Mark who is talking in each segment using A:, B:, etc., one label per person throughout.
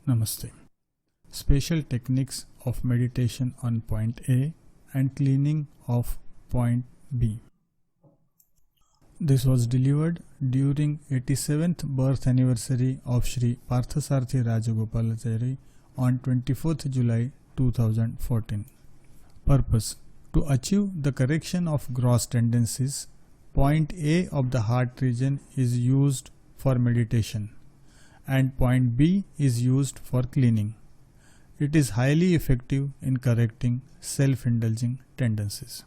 A: Namaste. Special techniques of meditation on point A and cleaning of point B. This was delivered during 87th birth anniversary of Sri Parthasarathi Rajagopalachari on 24th July 2014. Purpose: to achieve the correction of gross tendencies, point A of the heart region is used for meditation and point B is used for cleaning. It is highly effective in correcting self-indulging tendencies.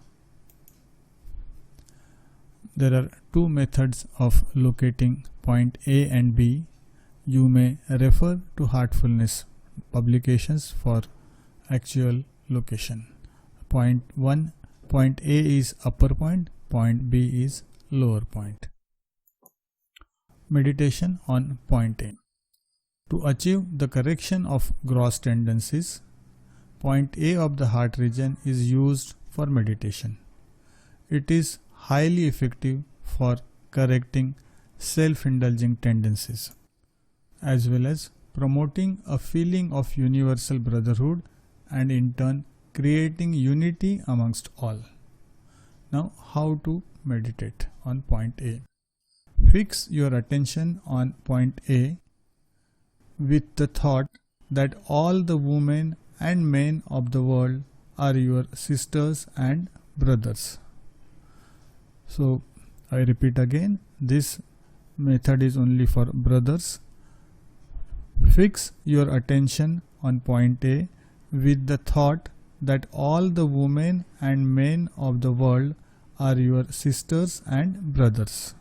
A: There are two methods of locating point A and B. You may refer to Heartfulness publications for actual location. Point A is upper point B is lower point. Meditation on point A. To achieve the correction of gross tendencies, point A of the heart region is used for meditation. It is highly effective for correcting self-indulging tendencies, as well as promoting a feeling of universal brotherhood and in turn creating unity amongst all. Now, how to meditate on point A? Fix your attention on point A with the thought that all the women and men of the world are your sisters and brothers. So, I repeat again, this method is only for brothers. Fix your attention on point A with the thought that all the women and men of the world are your sisters and brothers.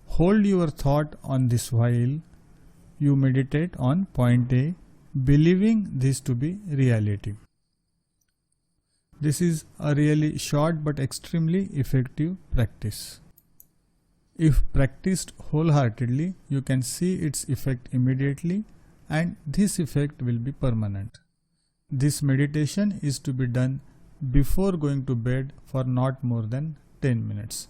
A: Hold your thought on this while you meditate on point A, believing this to be reality. This is a really short but extremely effective practice. If practiced wholeheartedly, you can see its effect immediately, and this effect will be permanent. This meditation is to be done before going to bed for not more than 10 minutes.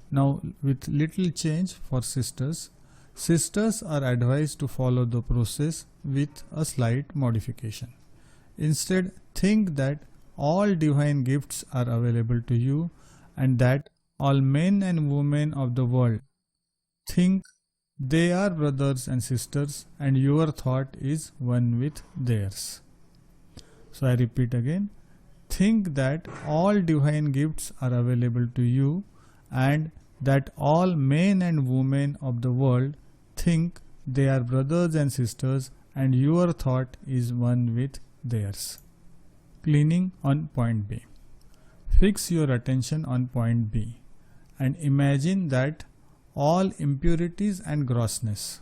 A: Now, with little change for sisters, sisters are advised to follow the process with a slight modification. Instead, think that all divine gifts are available to you and that all men and women of the world think they are brothers and sisters and your thought is one with theirs. So I repeat again, think that all divine gifts are available to you and that all men and women of the world think they are brothers and sisters and your thought is one with theirs. Cleaning on point B. Fix your attention on point B and imagine that all impurities and grossness.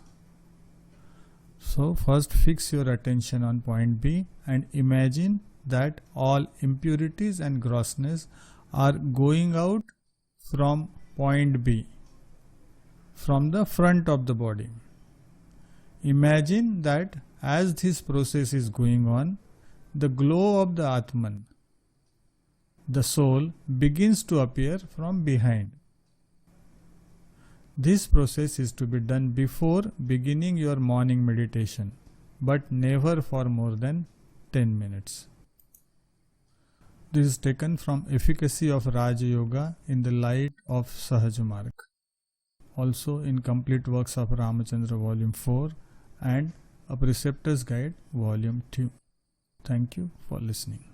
A: So first fix your attention on point B and imagine that all impurities and grossness are going out from point B, from the front of the body. Imagine that as this process is going on, the glow of the Atman, the soul, begins to appear from behind. This process is to be done before beginning your morning meditation, but never for more than 10 minutes. This is taken from Efficacy of Raja Yoga in the Light of Sahaj Marg, also in Complete Works of Ramachandra Volume 4 and A Preceptor's Guide Volume 2. Thank you for listening.